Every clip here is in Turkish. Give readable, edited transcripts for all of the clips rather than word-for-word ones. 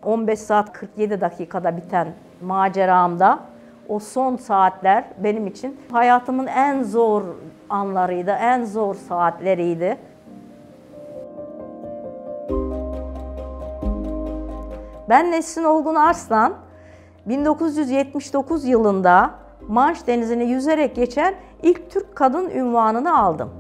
15 saat 47 dakikada biten maceramda o son saatler benim için hayatımın en zor anlarıydı, en zor saatleriydi. Ben Nesrin Olgun Arslan, 1979 yılında Manş Denizi'ni yüzerek geçen ilk Türk kadın unvanını aldım.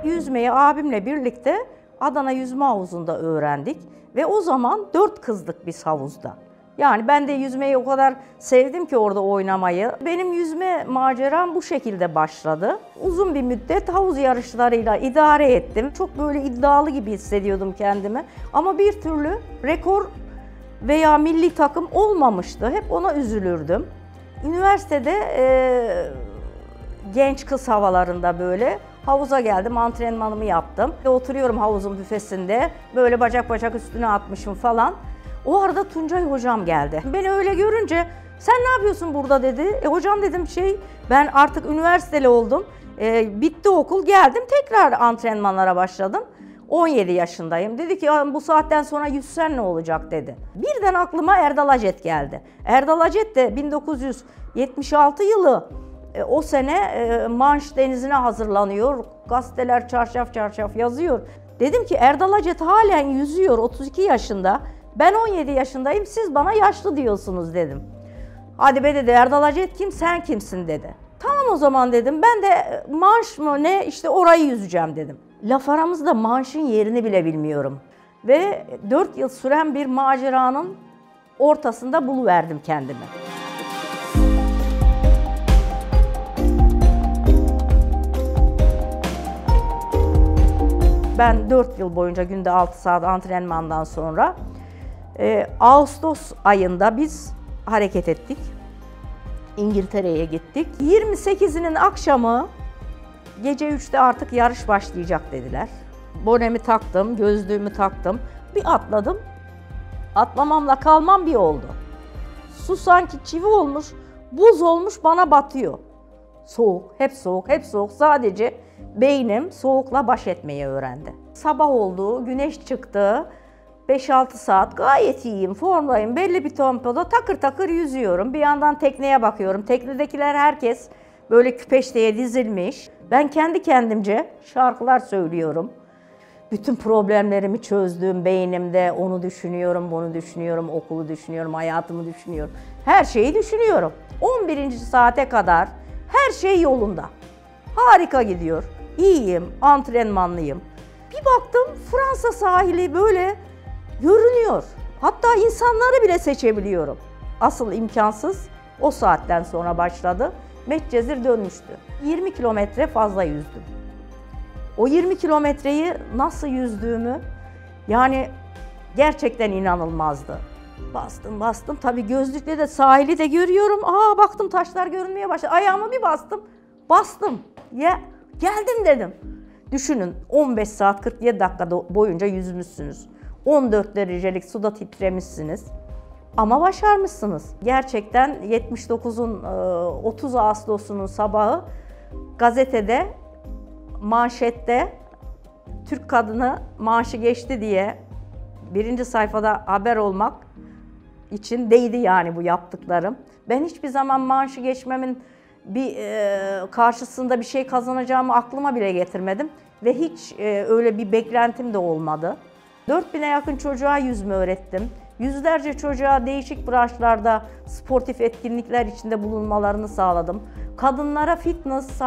Yüzmeyi abimle birlikte Adana Yüzme Havuzu'nda öğrendik ve o zaman 4 kızdık biz havuzda. Yani ben de yüzmeyi o kadar sevdim ki orada oynamayı. Benim yüzme maceram bu şekilde başladı. Uzun bir müddet havuz yarışlarıyla idare ettim. Çok böyle iddialı gibi hissediyordum kendimi. Ama bir türlü rekor veya milli takım olmamıştı. Hep ona üzülürdüm. Üniversitede genç kız havalarında böyle havuza geldim, antrenmanımı yaptım. Oturuyorum havuzun büfesinde, böyle bacak bacak üstüne atmışım falan. O arada Tuncay hocam geldi. Beni öyle görünce, sen ne yapıyorsun burada dedi. Hocam dedim ben artık üniversiteli oldum. Bitti okul, geldim tekrar antrenmanlara başladım. 17 yaşındayım. Dedi ki bu saatten sonra yüzsen ne olacak dedi. Birden aklıma Erdal Acet geldi. Erdal Acet de 1976 yılı o sene Manş Denizi'ne hazırlanıyor. Gazeteler çarşaf çarşaf yazıyor. Dedim ki Erdal Acet halen yüzüyor, 32 yaşında. Ben 17 yaşındayım, siz bana yaşlı diyorsunuz dedim. Hadi be dedi, Erdal Acet kim, sen kimsin dedi. Tamam o zaman dedim, ben de Manş mı ne işte orayı yüzeceğim dedim. Laf aramızda Manş'ın yerini bile bilmiyorum. Ve 4 yıl süren bir maceranın ortasında buluverdim kendimi. Ben 4 yıl boyunca günde 6 saat antrenmandan sonra Ağustos ayında biz hareket ettik. İngiltere'ye gittik. 28'inin akşamı gece 3'te artık yarış başlayacak dediler. Bonemi taktım, gözlüğümü taktım. Bir atladım. Atlamamla kalmam bir oldu. Su sanki çivi olmuş, buz olmuş bana batıyor. Soğuk, hep soğuk, hep soğuk. Sadece beynim soğukla baş etmeyi öğrendi. Sabah oldu, güneş çıktı. 5-6 saat gayet iyiyim, formdayım. Belli bir tempoda takır takır yüzüyorum. Bir yandan tekneye bakıyorum. Teknedekiler herkes böyle küpeşteye dizilmiş. Ben kendi kendimce şarkılar söylüyorum. Bütün problemlerimi çözdüm beynimde. Onu düşünüyorum, bunu düşünüyorum, okulu düşünüyorum, hayatımı düşünüyorum. Her şeyi düşünüyorum. 11. saate kadar her şey yolunda. Harika gidiyor. İyiyim, antrenmanlıyım. Bir baktım Fransa sahili böyle görünüyor. Hatta insanları bile seçebiliyorum. Asıl imkansız o saatten sonra başladı. Medcezir dönmüştü. 20 kilometre fazla yüzdüm. O 20 kilometreyi nasıl yüzdüğümü yani gerçekten inanılmazdı. Bastım. Tabii gözlükle de sahili de görüyorum. Baktım taşlar görünmeye başladı. Ayağımı bir bastım. Ya geldim dedim. Düşünün 15 saat 47 dakika boyunca yüzmüşsünüz. 14 derecelik suda titremişsiniz. Ama başarmışsınız. Gerçekten 79'un 30 Ağustos'unun sabahı gazetede, manşette Türk kadını Manş'ı geçti diye birinci sayfada haber olmak için değdi yani bu yaptıklarım. Ben hiçbir zaman Manş'ı geçmemin bir karşısında bir şey kazanacağımı aklıma bile getirmedim. Ve hiç öyle bir beklentim de olmadı. 4000'e yakın çocuğa yüzme öğrettim. Yüzlerce çocuğa değişik branşlarda sportif etkinlikler içinde bulunmalarını sağladım. Kadınlara fitness,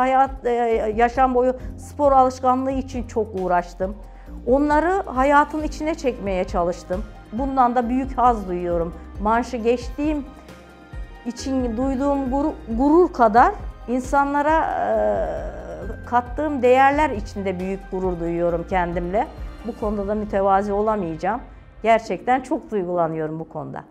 yaşam boyu spor alışkanlığı için çok uğraştım. Onları hayatın içine çekmeye çalıştım. Bundan da büyük haz duyuyorum. Manş'ı geçtiğim için duyduğum gurur kadar insanlara kattığım değerler içinde büyük gurur duyuyorum kendimle. Bu konuda da mütevazi olamayacağım. Gerçekten çok duygulanıyorum bu konuda.